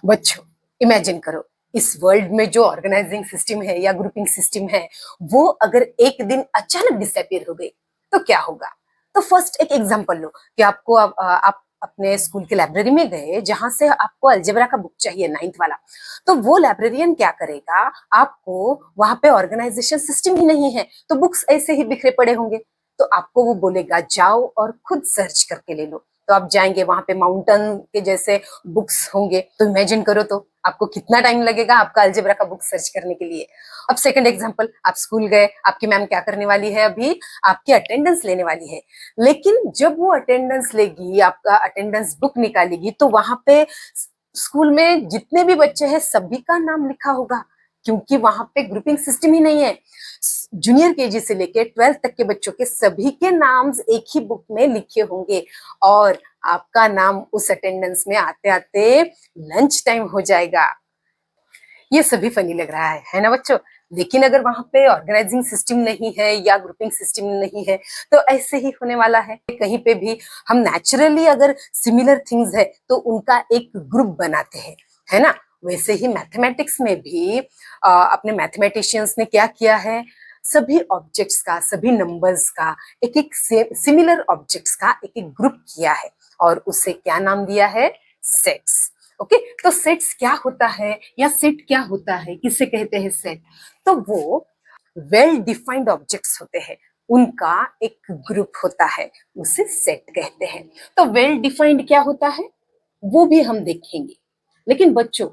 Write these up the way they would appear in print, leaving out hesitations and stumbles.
बच्चों, इमेजिन करो, इस वर्ल्ड में जो ऑर्गेनाइजिंग सिस्टम है या ग्रुपिंग सिस्टम है, वो अगर एक दिन अचानक डिसअपियर हो गई तो क्या होगा? तो फर्स्ट एक एग्जांपल लो कि आप अपने स्कूल के लाइब्रेरी में गए जहां से आपको अलजेब्रा का बुक चाहिए 9th वाला। तो वो लाइब्रेरियन क्या करेगा? आपको वहां पे ऑर्गेनाइजेशन सिस्टम ही नहीं है, तो बुक्स ऐसे ही बिखरे पड़े होंगे। तो आपको वो बोलेगा जाओ और खुद सर्च करके ले लो। तो आप जाएंगे, वहां पे माउंटेन के जैसे बुक्स होंगे। तो इमेजिन करो तो आपको कितना टाइम लगेगा आपका अलजेब्रा का बुक सर्च करने के लिए। अब सेकंड एग्जांपल, आप स्कूल गए, आपकी मैम क्या करने वाली है? अभी आपकी अटेंडेंस लेने वाली है। लेकिन जब वो अटेंडेंस लेगी, आपका अटेंडेंस बुक निकालेगी, तो वहां पे स्कूल में जितने भी बच्चे हैं सभी का नाम लिखा होगा, क्योंकि वहां पे ग्रुपिंग सिस्टम ही नहीं है। जूनियर केजी से लेके 12th तक के बच्चों के सभी के नाम एक ही बुक में लिखे होंगे और आपका नाम उस अटेंडेंस में आते आते लंच टाइम हो जाएगा। ये सभी फनी लग रहा है ना बच्चों? लेकिन अगर वहां पे ऑर्गेनाइजिंग सिस्टम नहीं है या ग्रुपिंग सिस्टम नहीं है तो ऐसे ही होने वाला है। कहीं पे भी हम नेचुरली अगर सिमिलर थिंग्स है तो उनका एक ग्रुप बनाते हैं, है ना? वैसे ही मैथमेटिक्स में भी अपने मैथमेटिशियंस ने क्या किया है? सभी ऑब्जेक्ट्स का, सभी नंबर्स का, एक एक सिमिलर ऑब्जेक्ट्स का एक एक ग्रुप किया है और उसे क्या नाम दिया है? सेट्स। ओके, तो सेट्स क्या होता है या सेट क्या होता है, किसे कहते हैं सेट? तो वो वेल डिफाइंड ऑब्जेक्ट्स होते हैं, उनका एक ग्रुप होता है, उसे सेट कहते हैं। तो वेल डिफाइंड क्या होता है वो भी हम देखेंगे। लेकिन बच्चों,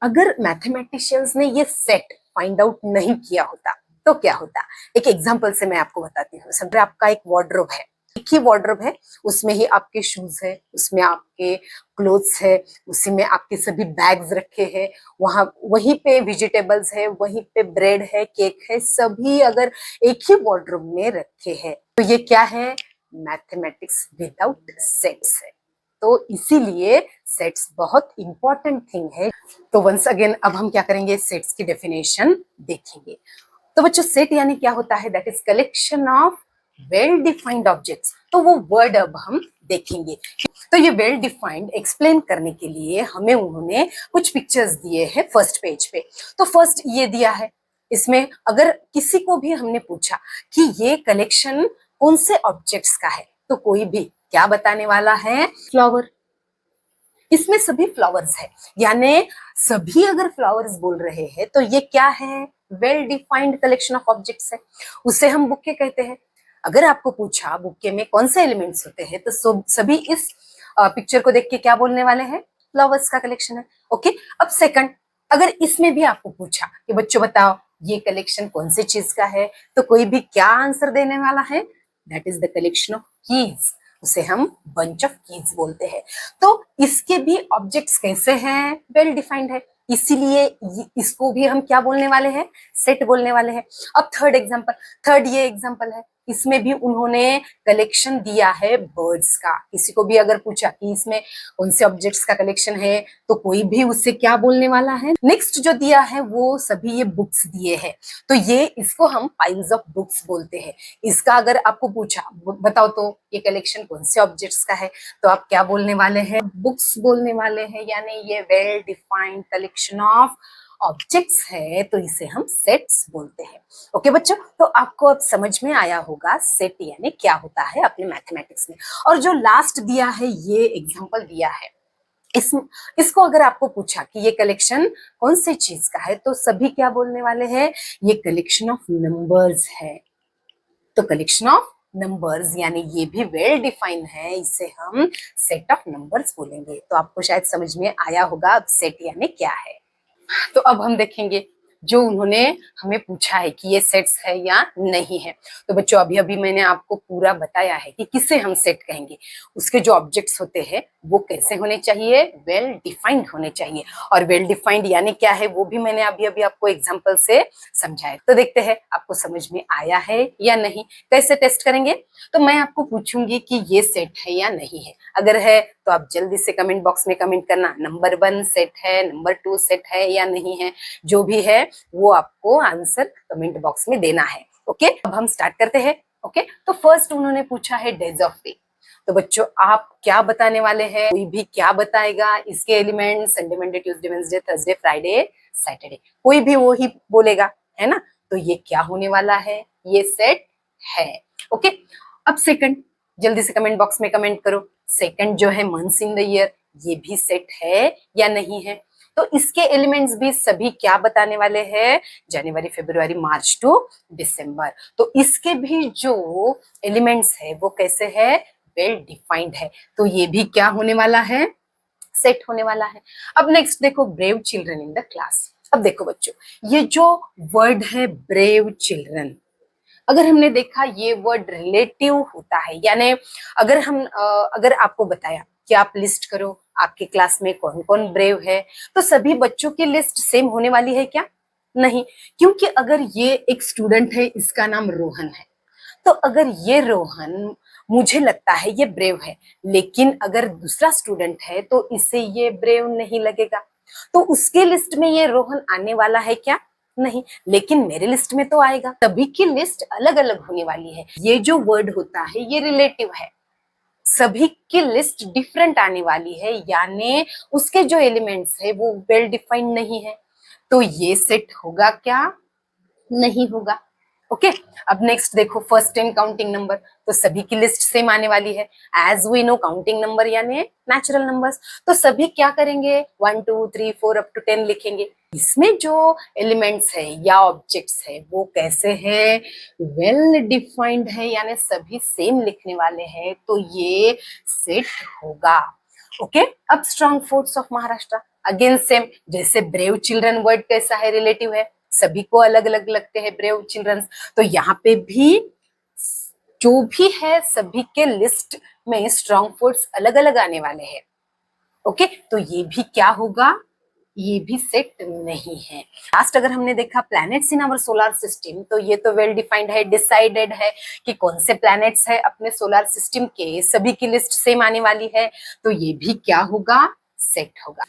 अगर मैथमेटिशियंस ने ये सेट फाइंड आउट नहीं किया होता तो क्या होता? एक एग्जांपल से मैं आपको बताती हूँ। समझे आपका एक वार्डरोब है, एक ही वार्डरोब है, उसमें ही आपके शूज है, उसमें आपके क्लोथ्स है, उसी में आपके सभी बैग्स रखे हैं, वहां वहीं पे वेजिटेबल्स है, वहीं पे ब्रेड है, केक है, सभी अगर एक ही वार्डरोब में रखे हैं तो ये क्या है? मैथमेटिक्स विदाउट सेट्स है। तो इसीलिए सेट्स बहुत इंपॉर्टेंट थिंग है। तो वंस अगेन अब हम क्या करेंगे? सेट्स की डेफिनेशन देखेंगे। तो बच्चों, सेट यानी क्या होता है? That is collection of well defined objects. तो वो वर्ड अब हम देखेंगे। तो ये वेल डिफाइंड एक्सप्लेन करने के लिए हमें उन्होंने कुछ पिक्चर्स दिए हैं फर्स्ट पेज पे। तो फर्स्ट ये दिया है, इसमें अगर किसी को भी हमने पूछा कि ये कलेक्शन कौन से ऑब्जेक्ट्स का है तो कोई भी क्या बताने वाला है? फ्लावर। इसमें सभी फ्लावर्स है, यानी सभी अगर फ्लावर्स बोल रहे हैं तो ये क्या है? Well defined collection of objects है, उसे हम बुके कहते हैं। अगर आपको पूछा बुके में कौन से एलिमेंट्स होते हैं तो सभी इस पिक्चर को देख के क्या बोलने वाले हैं? फ्लावर्स का कलेक्शन है। ओके, अब सेकंड, अगर इसमें भी आपको पूछा कि बच्चों बताओ ये कलेक्शन कौन सी चीज का है तो कोई भी क्या आंसर देने वाला है? That is the collection of keys, उसे हम बंच ऑफ कीज बोलते हैं। तो इसके भी ऑब्जेक्ट्स कैसे हैं? वेल डिफाइंड है, इसीलिए इसको भी हम क्या बोलने वाले हैं? सेट बोलने वाले हैं। अब थर्ड एग्जांपल, थर्ड ये एग्जांपल है, इसमें भी उन्होंने कलेक्शन दिया है बर्ड्स का। किसी को भी अगर पूछा कि इसमें कौन से ऑब्जेक्ट्स का कलेक्शन है तो कोई भी उससे क्या बोलने वाला है? नेक्स्ट जो दिया है वो सभी ये बुक्स दिए हैं, तो ये इसको हम पाइल्स ऑफ बुक्स बोलते हैं। इसका अगर आपको पूछा बताओ तो ये कलेक्शन कौन से ऑब्जेक्ट्स का है तो आप क्या बोलने वाले हैं? बुक्स बोलने वाले हैं, यानी ये well defined collection of objects है तो इसे हम सेट्स बोलते हैं। ओके बच्चों, तो आपको अब समझ में आया होगा सेट यानी क्या होता है अपने मैथमेटिक्स में। और जो लास्ट दिया है ये एग्जांपल दिया है, इसको अगर आपको पूछा कि ये कलेक्शन कौन सी चीज का है तो सभी क्या बोलने वाले हैं? ये कलेक्शन ऑफ नंबर्स है। तो कलेक्शन ऑफ नंबर्स यानी ये भी वेल डिफाइन है, इसे हम सेट ऑफ नंबर्स बोलेंगे। तो आपको शायद समझ में आया होगा अब सेट यानी क्या है। तो अब हम देखेंगे जो उन्होंने हमें पूछा है कि ये सेट्स है या नहीं है। तो बच्चों, अभी अभी मैंने आपको पूरा बताया है कि किसे हम सेट कहेंगे, उसके जो ऑब्जेक्ट्स होते हैं वो कैसे होने चाहिए? वेल डिफाइंड होने चाहिए। और वेल डिफाइंड यानी क्या है वो भी मैंने अभी अभी आपको एग्जांपल से समझाया। तो देखते हैं आपको समझ में आया है या नहीं। कैसे टेस्ट करेंगे? तो मैं आपको पूछूंगी कि ये सेट है या नहीं है। अगर है तो आप जल्दी से कमेंट बॉक्स में कमेंट करना, नंबर 1 सेट है, नंबर 2 सेट है या नहीं है। जो भी है वो आपको आंसर कमेंट बॉक्स में देना है। ओके, अब हम स्टार्ट करते हैं। ओके, तो फर्स्ट उन्होंने पूछा है डेज ऑफ वीक। तो बच्चों आप क्या बताने वाले हैं? कोई भी क्या बताएगा? इसके element Sunday, Monday, Tuesday, Wednesday, Thursday, Friday, Saturday, कोई भी वो ही बोलेगा, है ना? तो ये क्या होने वाला है? ये सेट है। ओके, अब सेकंड, जल्दी से कमेंट बॉक्स में कमेंट करो। सेकंड जो है मंथ्स इन द ईयर, ये भी सेट है या नहीं है? तो इसके एलिमेंट्स भी सभी क्या बताने वाले हैं? जनवरी, फरवरी, मार्च टू दिसंबर। तो इसके भी जो एलिमेंट्स है वो कैसे है? वेल डिफाइंड है। तो ये भी क्या होने वाला है? सेट होने वाला है। अब नेक्स्ट देखो, brave children in the class. अब देखो बच्चों, ये जो वर्ड है ब्रेव चिल्ड्रन, अगर हमने देखा ये वर्ड रिलेटिव होता है, यानी अगर आपको बताया कि आप लिस्ट करो आपके क्लास में कौन कौन ब्रेव है, तो सभी बच्चों की लिस्ट सेम होने वाली है क्या? नहीं, क्योंकि अगर ये एक स्टूडेंट है, इसका नाम रोहन है, तो अगर ये रोहन मुझे लगता है ये ब्रेव है, लेकिन अगर दूसरा स्टूडेंट है तो इसे ये ब्रेव नहीं लगेगा, तो उसके लिस्ट में ये रोहन आने वाला है क्या? नहीं, लेकिन मेरे लिस्ट में तो आएगा। सभी की लिस्ट अलग अलग होने वाली है। ये जो वर्ड होता है ये रिलेटिव है, सभी की लिस्ट डिफरेंट आने वाली है, यानी उसके जो एलिमेंट्स है वो वेल डिफाइंड नहीं है। तो ये सेट होगा क्या? नहीं होगा। ओके, अब नेक्स्ट देखो, फर्स्ट टाइम काउंटिंग नंबर, तो सभी की लिस्ट सेम आने वाली है। As we know counting number यानी नेचुरल नंबर्स, तो सभी क्या करेंगे? 1 2 3 4 अप टू 10 लिखेंगे। इसमें जो एलिमेंट्स है या ऑब्जेक्ट्स है वो कैसे हैं? वेल डिफाइंड है, यानी सभी सेम लिखने वाले हैं, तो ये सेट होगा। ओके, अब strong forts of Maharashtra, again same, जैसे ब्रेव चिल्ड्रन वर्ड कैसा है? रिलेटिव है, सभी को अलग अलग लगते हैं ब्रेव चिल्ड्रंस, तो यहाँ पे भी जो भी है सभी के लिस्ट में स्ट्रॉन्ग फोर्ट्स अलग अलग आने वाले हैं। ओके, तो ये भी क्या होगा? ये भी सेट नहीं है। लास्ट अगर हमने देखा planets in our solar system, तो ये तो वेल डिफाइंड है, डिसाइडेड है कि कौन से प्लैनेट्स है अपने सोलर सिस्टम के, सभी की लिस्ट सेम आने वाली है, तो ये भी क्या होगा? सेट होगा।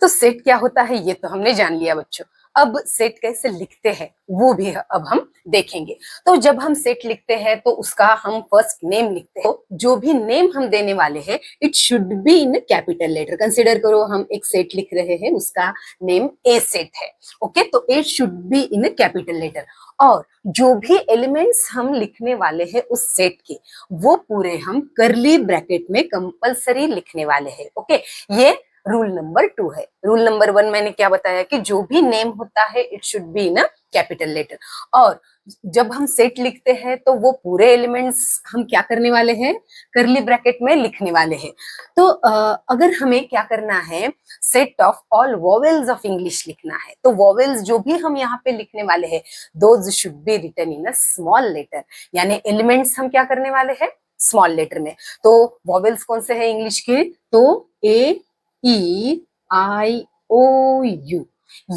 तो सेट क्या होता है ये तो हमने जान लिया बच्चों। अब सेट कैसे लिखते हैं वो भी अब हम देखेंगे। तो जब हम सेट लिखते हैं तो उसका हम फर्स्ट नेम लिखते हैं। तो जो भी नेम हम देने वाले हैं it should be in capital letter. Consider करो हम एक सेट लिख रहे हैं, उसका नेम ए सेट है। ओके, तो A should be in capital letter, और जो भी एलिमेंट्स हम लिखने वाले हैं उस सेट के, वो पूरे हम करली ब्रैकेट में कंपलसरी लिखने वाले हैं। ओके, ये रूल नंबर 2 है। रूल नंबर 1 मैंने क्या बताया कि जो भी नेम होता है it should be in capital letter, और जब हम सेट लिखते हैं तो वो पूरे एलिमेंट्स हम क्या करने वाले हैं? करली ब्रैकेट में लिखने वाले हैं। तो अगर हमें क्या करना है? Set of all vowels of English लिखना है, तो वोवेल्स जो भी हम यहाँ पे लिखने वाले हैं those should be written in a small letter, यानी एलिमेंट्स हम क्या करने वाले हैं? स्मॉल लेटर में। तो वोवेल्स कौन से है इंग्लिश के? तो ए ई आई ओ यू,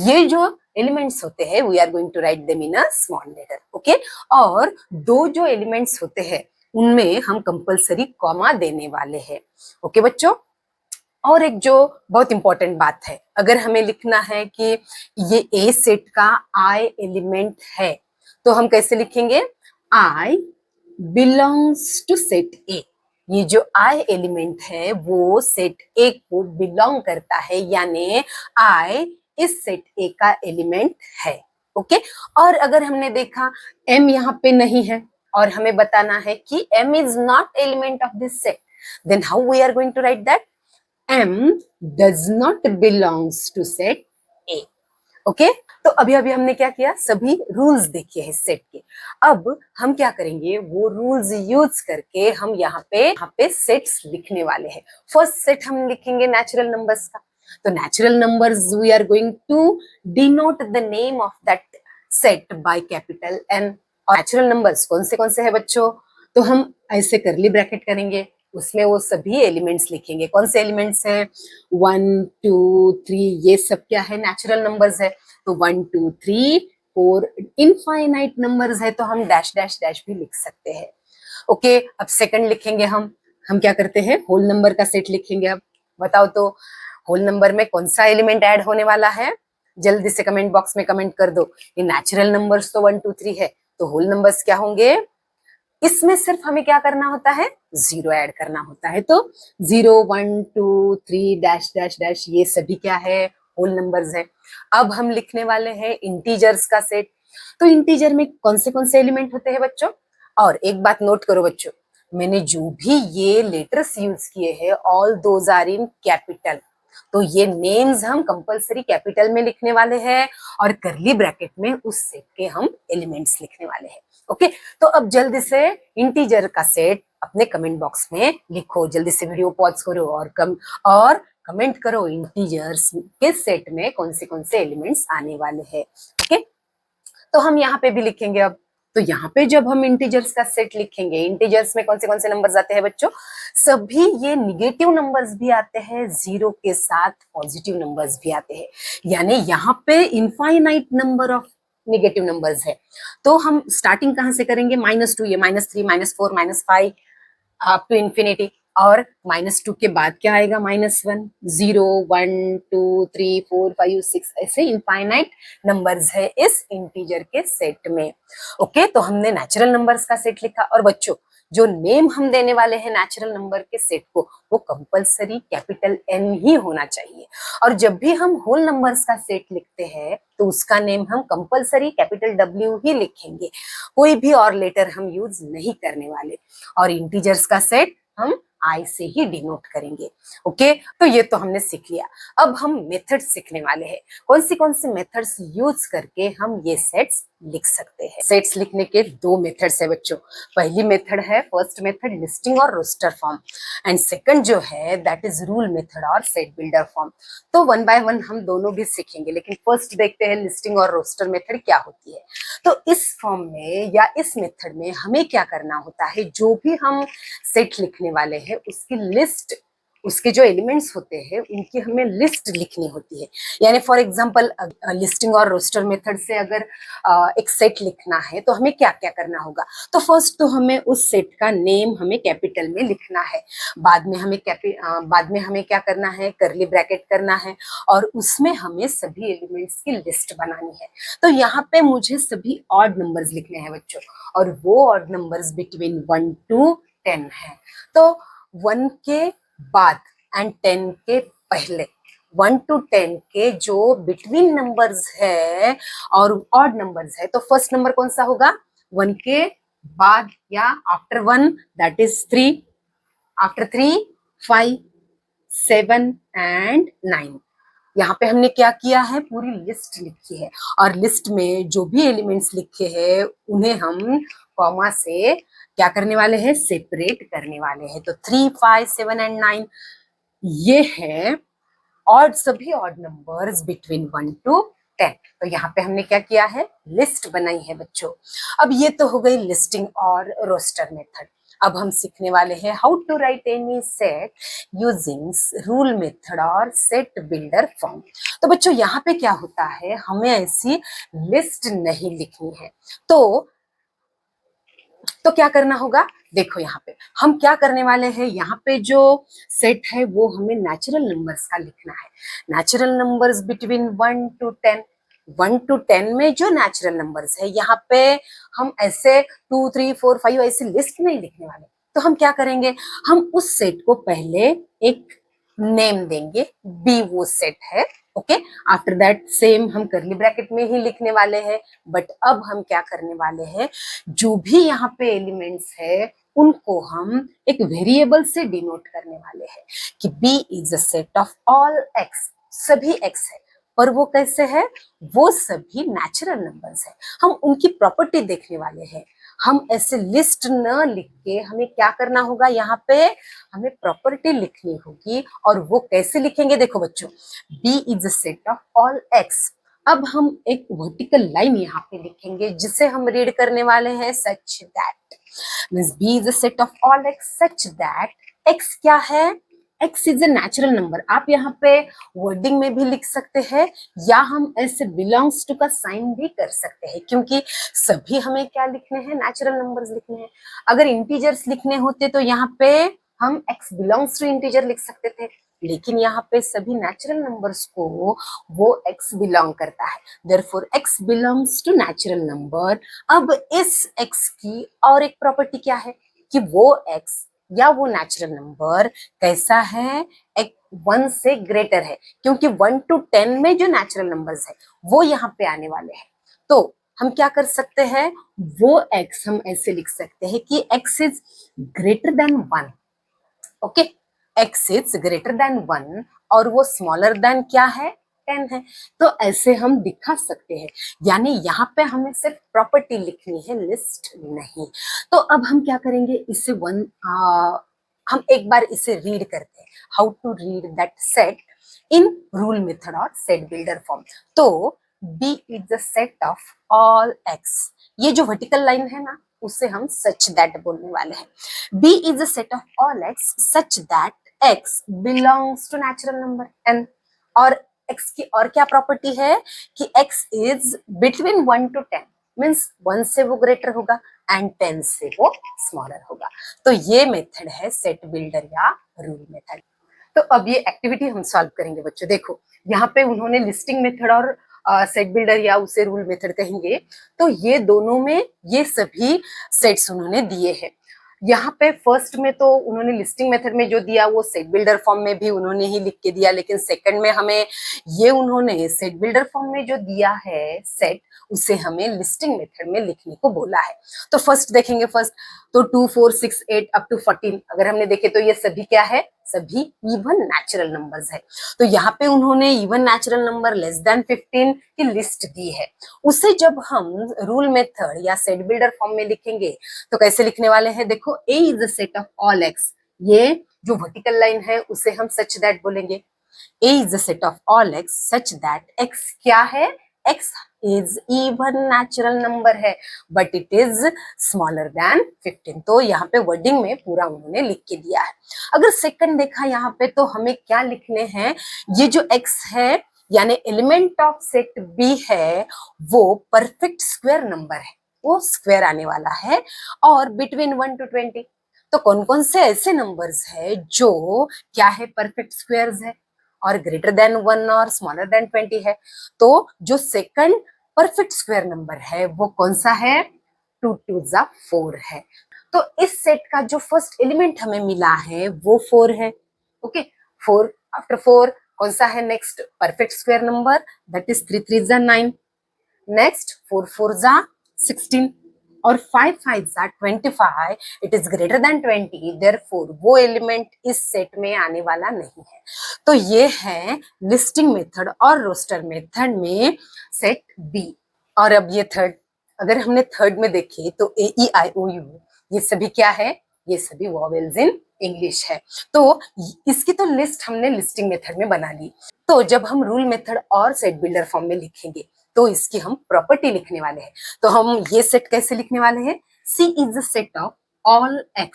ये जो एलिमेंट्स होते हैं we are going to write them in a small letter. Okay, और दो जो एलिमेंट्स होते हैं उनमें हम कंपलसरी कॉमा देने वाले हैं। ओके बच्चों, और एक जो बहुत इंपॉर्टेंट बात है, अगर हमें लिखना है कि ये ए सेट का आई एलिमेंट है, तो हम कैसे लिखेंगे? आई बिलोंग्स टू सेट ए। ये जो आई एलिमेंट है वो सेट ए को बिलोंग करता है, यानी आई इस सेट ए का एलिमेंट है। ओके, और अगर हमने देखा एम यहाँ पे नहीं है और हमें बताना है कि M is not element of this set, then how we are going to write that? M does not belongs to set A. Okay, तो अभी अभी हमने क्या किया? सभी रूल्स देखिए हैं सेट के। अब हम क्या करेंगे? वो रूल्स यूज करके हम यहाँ पे सेट्स लिखने वाले हैं। फर्स्ट सेट हम लिखेंगे नेचुरल नंबर्स का, तो natural numbers we are going to denote the name of that set by capital N। और नेचुरल नंबर्स कौन से है बच्चों? तो हम ऐसे करली ब्रैकेट करेंगे, उसमें वो सभी एलिमेंट्स लिखेंगे। कौन से एलिमेंट्स हैं? 1 2 3, ये सब क्या है? नेचुरल नंबर्स है। तो 1 2 3 4 इनफाइनाइट नंबर्स है, तो हम डैश डैश डैश भी लिख सकते हैं। ओके, अब सेकंड लिखेंगे हम क्या करते हैं? होल नंबर का सेट लिखेंगे। अब बताओ तो होल नंबर में कौन सा एलिमेंट ऐड होने वाला है? जल्दी से कमेंट बॉक्स में कमेंट कर दो। ये नेचुरल नंबर्स तो 1 2 3 है, तो होल नंबर्स क्या होंगे? इसमें सिर्फ हमें क्या करना होता है, जीरो ऐड करना होता है। तो 0 1 2 3 डैश डैश डैश ये सभी क्या है, होल नंबर्स है। अब हम लिखने वाले हैं इंटीजर्स का सेट। तो इंटीजर में कौन से एलिमेंट होते हैं बच्चों? और एक बात नोट करो बच्चों, मैंने जो भी ये लेटर्स यूज किए हैं all those are in capital. तो ये नेम्स हम कंपलसरी कैपिटल में लिखने वाले हैं और करली ब्रैकेट में उस सेट के हम एलिमेंट्स लिखने वाले हैं। ओके, तो अब जल्दी से इंटीजर का सेट अपने कमेंट बॉक्स में लिखो। जल्दी से वीडियो पॉज करो और कमेंट करो इंटीजर्स के सेट में कौन से एलिमेंट्स आने वाले हैं। ओके, तो हम यहाँ पे भी लिखेंगे। अब तो यहाँ पे जब हम इंटीजर्स का सेट लिखेंगे, इंटीजर्स में कौन से नंबर्स आते हैं बच्चों? सभी ये निगेटिव नंबर्स भी आते हैं, जीरो के साथ पॉजिटिव नंबर्स भी आते हैं। यानी यहाँ पे infinite number of negative numbers है। तो हम स्टार्टिंग कहाँ से करेंगे? -2, ये -3, -4, -5 अप टू इंफिनिटी। और -2 के बाद क्या आएगा? -1, 0 1 2 3 4 5 6 ऐसे इनफाइनाइट नंबर्स है इस इंटीजर के सेट में। ओके, तो हमने नेचुरल नंबर्स का सेट लिखा। और बच्चों, जो नेम हम देने वाले हैं नेचुरल नंबर के सेट को, वो कंपलसरी कैपिटल N ही होना चाहिए। और जब भी हम होल नंबर्स का सेट लिखते हैं तो उसका नेम हम कंपलसरी कैपिटल W ही लिखेंगे, कोई भी और लेटर हम यूज नहीं करने वाले। और इंटीजर्स का सेट हम I से ही डिनोट करेंगे। ओके, तो ये तो हमने सीख लिया। अब हम मेथड्स सीखने वाले हैं, कौन सी मेथड्स यूज करके हम ये सेट्स लिख सकते हैं। सेट्स लिखने के दो मेथड्स है बच्चों। पहली मेथड है, फर्स्ट मेथड लिस्टिंग और रोस्टर फॉर्म, एंड सेकंड जो है दैट इज रूल मेथड और सेट बिल्डर फॉर्म। तो वन बाय वन हम दोनों भी सीखेंगे, लेकिन फर्स्ट देखते हैं लिस्टिंग और रोस्टर मेथड क्या होती है। तो इस फॉर्म में या इस मेथड में हमें क्या करना होता है, जो भी हम सेट लिखने वाले हैं उसकी लिस्ट, उसके जो एलिमेंट्स होते हैं उनकी हमें लिस्ट लिखनी होती है। यानी फॉर एग्जांपल लिस्टिंग और रोस्टर मेथड से अगर एक सेट लिखना है तो हमें क्या क्या करना होगा? तो फर्स्ट तो हमें उस सेट का नेम हमें कैपिटल में लिखना है। बाद में हमें क्या करना है? करली ब्रैकेट करना है और उसमें हमें सभी एलिमेंट्स की लिस्ट बनानी है। तो यहाँ पे मुझे सभी ऑड नंबर्स लिखने हैं बच्चों, और वो ऑड नंबर्स बिटवीन 1 to 10 है। तो 1 के बाद एंड 10 के पहले, 1 to 10 के जो बिटवीन नंबर्स है और ऑड नंबर्स है, तो फर्स्ट नंबर कौन सा होगा? 1 के बाद या after 1, that is 3, after 3 5 7 and 9। यहाँ पे हमने क्या किया है? पूरी लिस्ट लिखी है, और लिस्ट में जो भी एलिमेंट्स लिखे हैं उन्हें हम कॉमा से क्या करने वाले हैं? सेपरेट करने वाले हैं। तो 3 5 7 एंड 9 ये है ऑड, सभी ऑड नंबर्स बिटवीन 1 to 10। तो यहाँ पे हमने क्या किया है? लिस्ट बनाई है बच्चों। अब ये तो हो गई लिस्टिंग और रोस्टर मेथड। अब हम सीखने वाले हैं how to write any set using rule method और सेट बिल्डर फॉर्म। तो बच्चों यहाँ पे क्या होता है, हमें ऐसी लिस्ट नहीं लिखनी है। तो क्या करना होगा? देखो यहाँ पे हम क्या करने वाले हैं, यहाँ पे जो सेट है वो हमें नेचुरल नंबर्स का लिखना है। Natural numbers between 1 to 10, 1 to 10 में जो नेचुरल नंबर्स है, यहाँ पे हम ऐसे 2 3 4 5 ऐसी लिस्ट नहीं लिखने वाले। तो हम क्या करेंगे? हम उस सेट को पहले एक नेम देंगे, बी वो सेट है। ओके, आफ्टर दैट सेम हम करली ब्रैकेट में ही लिखने वाले हैं। बट अब हम क्या करने वाले हैं, जो भी यहाँ पे एलिमेंट्स है उनको हम एक वेरिएबल से डिनोट करने वाले हैं कि B is a set of all X, सभी एक्स है। पर वो कैसे है? वो सभी नेचुरल नंबर्स है। हम उनकी प्रॉपर्टी देखने वाले हैं। हम ऐसे लिस्ट न लिख के हमें क्या करना होगा, यहाँ पे हमें प्रॉपर्टी लिखनी होगी। और वो कैसे लिखेंगे? देखो बच्चों, B is a set of all x. अब हम एक वर्टिकल लाइन यहाँ पे लिखेंगे जिसे हम रीड करने वाले हैं such that, means B is a set of all x such that x क्या है? x is a natural number. आप यहाँ पे वर्डिंग में भी लिख सकते हैं या हम ऐसे बिलोंग्स टू का साइन भी कर सकते हैं, क्योंकि सभी हमें क्या लिखने हैं? नेचुरल नंबर्स लिखने हैं। अगर इंटीजर्स लिखने होते तो यहाँ पे हम x बिलोंग्स टू इंटीजर लिख सकते थे, लेकिन यहाँ पे सभी नेचुरल नंबर्स को वो x बिलोंग करता है, therefore x belongs to natural number. अब इस x की और एक प्रॉपर्टी क्या है कि वो x या वो नेचुरल नंबर कैसा है, एक 1 से ग्रेटर है, क्योंकि 1 to 10 में जो नेचुरल नंबर्स है वो यहाँ पे आने वाले हैं। तो हम क्या कर सकते हैं, वो x हम ऐसे लिख सकते हैं कि x is greater than 1। Okay, x is greater than 1 और वो स्मॉलर देन क्या है, 10 है। तो ऐसे हम दिखा सकते हैं, यानी यहाँ पे हमें सिर्फ प्रॉपर्टी लिखनी है, लिस्ट नहीं। तो अब हम क्या करेंगे, इसे हम एक बार इसे रीड करते हैं, how to read that set in rule method और सेट बिल्डर फॉर्म। तो B is the set of all x, ये जो वर्टिकल लाइन है ना उसे हम सच दैट बोलने वाले हैं। B is a set of all x such that x belongs to natural number n। और x की और क्या प्रॉपर्टी है कि x is between 1 to 10, means 1 से वो ग्रेटर होगा एंड 10 से वो स्मॉलर होगा। तो ये मेथड है सेट बिल्डर या रूल मेथड। तो अब ये एक्टिविटी हम सॉल्व करेंगे बच्चों। देखो यहाँ पे उन्होंने लिस्टिंग मेथड और सेट बिल्डर या उसे रूल मेथड कहेंगे, तो ये दोनों में ये सभी सेट्स उन्होंने दिए हैं। यहाँ पे फर्स्ट में तो उन्होंने लिस्टिंग मेथड में जो दिया वो सेट बिल्डर फॉर्म में भी उन्होंने ही लिख के दिया, लेकिन सेकंड में हमें ये उन्होंने सेट बिल्डर फॉर्म में जो दिया है सेट, उसे हमें लिस्टिंग मेथड में लिखने को बोला है। तो फर्स्ट देखेंगे, फर्स्ट तो 2 4 6 8 अप टू 14 अगर हमने देखे तो ये सभी क्या है, सभी इवन नेचुरल नंबर्स है। तो यहाँ पे उन्होंने even natural number less than 15 की लिस्ट दी है। उसे जब हम रूल मेथड या सेट बिल्डर फॉर्म में लिखेंगे तो कैसे लिखने वाले हैं, देखो A is the set of all x, ये जो वर्टिकल लाइन है उसे हम सच दैट बोलेंगे। A is the set of all x such that x क्या है, x is even natural number है but it is smaller than 15। तो यहाँ पे वर्डिंग में पूरा उन्होंने लिख के दिया है। अगर सेकंड देखा यहाँ पे तो हमें क्या लिखने हैं, ये जो x है यानी एलिमेंट ऑफ सेट B है वो परफेक्ट स्क्वायर नंबर है, वो स्क्वायर आने वाला है और बिटवीन 1 to 20। तो कौन कौन से ऐसे नंबर्स है जो क्या है, परफेक्ट स्क्वायर्स है और ग्रेटर देन 1 और स्मॉलर देन 20 है। तो जो सेकंड परफेक्ट स्क्वायर नंबर है वो कौन सा है, 2 2 4 है। तो इस सेट का जो फर्स्ट एलिमेंट हमें मिला है वो 4 है। ओके, 4 आफ्टर 4 कौन सा है next perfect square number, that is 3 3 9। Next 4 4 16 और 5 5 25, it is greater than 20, therefore वो एलिमेंट इस सेट में आने वाला नहीं है। तो ये है लिस्टिंग मेथड और रोस्टर मेथड में सेट बी। और अब ये थर्ड, अगर हमने थर्ड में देखे तो ए ई आई ओ यू ये सभी क्या है, ये सभी वॉवेल्स इन इंग्लिश है। तो इसकी तो लिस्ट हमने लिस्टिंग मेथड में बना ली। तो जब हम रूल मेथड और सेट बिल्डर फॉर्म में लिखेंगे तो इसकी हम प्रॉपर्टी लिखने वाले हैं। तो हम ये सेट कैसे लिखने वाले हैं, C is the set of all x।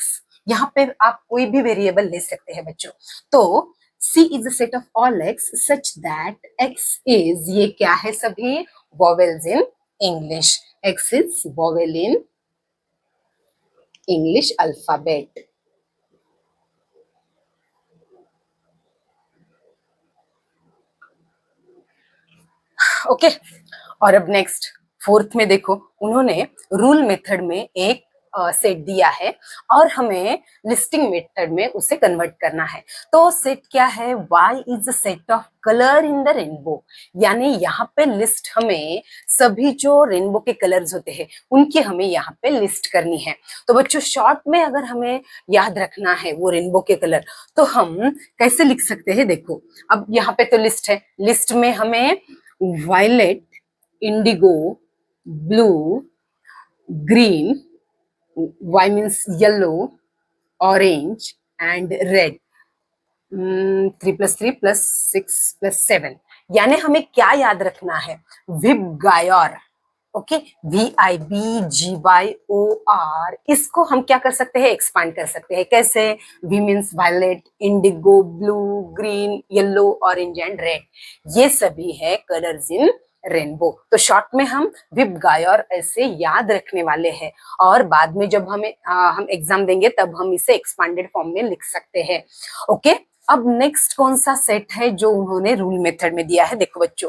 यहाँ पे आप कोई भी वेरिएबल ले सकते हैं बच्चों। तो C is the set of all x such that x is, ये क्या है, सभी vowels in English. x is vowel in English alphabet. Okay, और अब नेक्स्ट फोर्थ में देखो उन्होंने रूल मेथड में एक सेट दिया है और हमें लिस्टिंग मेथड में उसे कन्वर्ट करना है। तो सेट क्या है, y is the set of colour in the rainbow, यानी यहाँ पे लिस्ट हमें सभी जो रेनबो के कलर्स होते हैं उनकी हमें यहाँ पे लिस्ट करनी है। तो बच्चों शॉर्ट में अगर हमें याद रखना है वो रेनबो के कलर तो हम कैसे लिख सकते हैं, देखो अब यहाँ पे तो लिस्ट है, लिस्ट में हमें violet, indigo, blue, green, Y means yellow, orange and red, 3 + 3 + 6 + 7। यानी हमें क्या याद रखना है, विबगायोर। ओके, VIBGYOR, इसको हम क्या कर सकते हैं, एक्सपांड कर सकते हैं। कैसे, V means violet, indigo, blue, green, yellow, orange and red, ये सभी है कलर्स इन रेनबो। तो शॉर्ट में हम विबगायोर ऐसे याद रखने वाले हैं और बाद में जब हम एग्जाम देंगे तब हम इसे एक्सपांडेड फॉर्म में लिख सकते हैं। ओके, अब नेक्स्ट कौन सा सेट है जो उन्होंने रूल मेथड में दिया है, देखो बच्चों,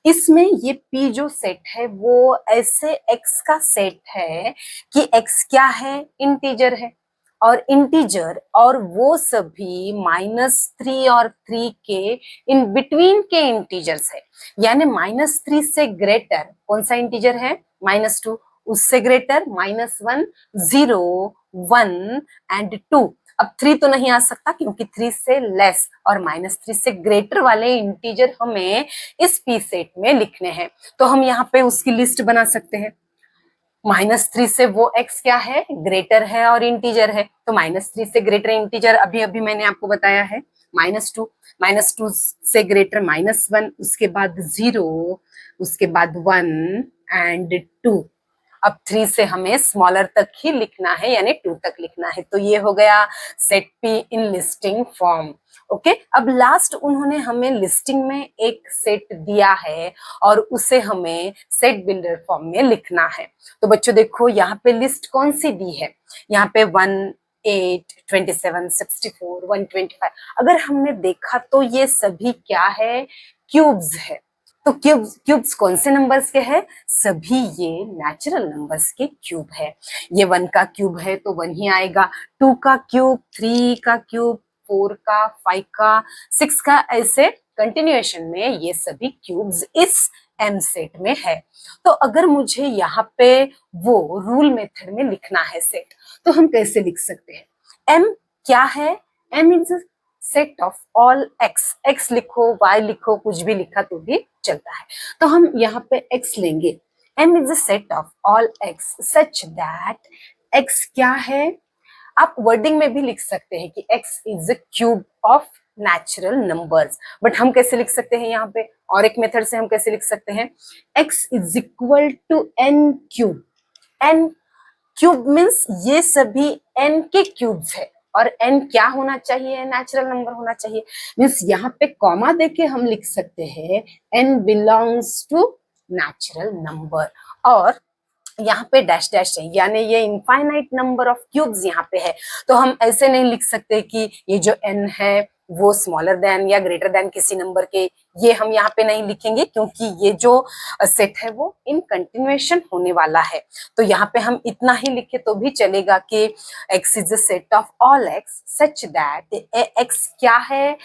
इसमें ये P जो सेट है वो ऐसे x का सेट है कि x क्या है, इंटीजर है, और इंटीजर और वो सभी -3 और 3 के इन बिटवीन के इंटीजर्स है, यानी -3 से ग्रेटर कौन सा इंटीजर है, -2, उससे ग्रेटर -1, 0, 1 एंड 2। अब 3 तो नहीं आ सकता क्योंकि 3 से लेस और -3 से ग्रेटर वाले इंटीजर हमें इस पी सेट में लिखने हैं। तो हम यहाँ पे उसकी लिस्ट बना सकते हैं। -3 से वो x क्या है, ग्रेटर है और इंटीजर है, तो -3 से ग्रेटर इंटीजर अभी अभी मैंने आपको बताया है -2, -2 से ग्रेटर -1, उसके बाद 0, उसके बाद 1 एंड 2। अब 3 से हमें स्मॉलर तक ही लिखना है, यानी 2 तक लिखना है। तो ये हो गया set P in listing form. Okay, अब लास्ट उन्होंने हमें लिस्टिंग में एक सेट दिया है और उसे हमें सेट बिल्डर फॉर्म में लिखना है। तो बच्चों देखो यहाँ पे लिस्ट कौन सी दी है, यहाँ पे 1, 8, 27, 64, 125। अगर हमने देखा तो ये सभी क्या है, क्यूब्स है। तो क्यूब्स कौन से नंबर्स के हैं, सभी ये नेचुरल नंबर्स के क्यूब है। ये 1 का क्यूब है तो 1 ही आएगा, 2 का क्यूब, 3 का क्यूब, 4 का, 5 का, 6 का, ऐसे कंटिन्यूएशन में ये सभी क्यूब्स इस एम सेट में है। तो अगर मुझे यहाँ पे वो रूल मेथड में लिखना है सेट, तो हम कैसे लिख सकते हैं, एम क्या है, M is set of all X, X लिखो, वाई लिखो, कुछ भी लिखा तो भी चलता है। तो हम यहाँ पे x लेंगे, m is a set of all x such that x क्या है, आप वर्डिंग में भी लिख सकते हैं कि x is a cube of natural numbers, but हम कैसे लिख सकते हैं यहाँ पे, और एक मेथड से हम कैसे लिख सकते हैं, x is equal to n cube. n cube means ये सभी n के क्यूब्स है, और n क्या होना चाहिए, नेचुरल नंबर होना चाहिए। मीन्स यहाँ पे कॉमा देके हम लिख सकते हैं n belongs to natural number, और यहाँ पे डैश डैश है, यानी ये इनफाइनाइट नंबर ऑफ क्यूब्स यहाँ पे है। तो हम ऐसे नहीं लिख सकते कि ये जो n है वो स्मॉलर देन या ग्रेटर देन किसी नंबर के, ये हम यहाँ पे नहीं लिखेंगे क्योंकि ये जो सेट है वो इन कंटिन्यूएशन होने वाला है। तो यहाँ पे हम इतना ही लिखे तो भी चलेगा कि x is a set of all x such that x क्या है,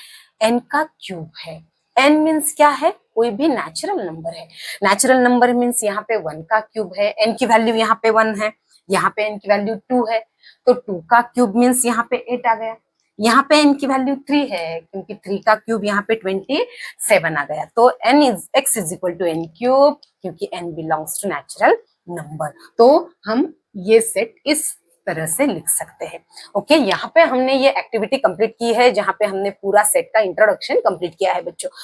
n का क्यूब है। n मीन्स क्या है, कोई भी नेचुरल नंबर है। नेचुरल नंबर मीन्स यहाँ पे 1 का क्यूब है, n की वैल्यू यहाँ पे 1 है, यहाँ पे n की वैल्यू 2 है, तो 2 का क्यूब मीन्स यहाँ पे 8 आ गया, यहाँ पे n की वैल्यू 3 है क्योंकि 3 का क्यूब यहाँ पे 27 आ गया। तो x is equal to n cube, क्योंकि n belongs to natural number. तो हम ये सेट इस तरह से लिख सकते हैं। ओके, यहाँ पे हमने ये एक्टिविटी कंप्लीट की है जहाँ पे हमने पूरा सेट का इंट्रोडक्शन कंप्लीट किया है बच्चों।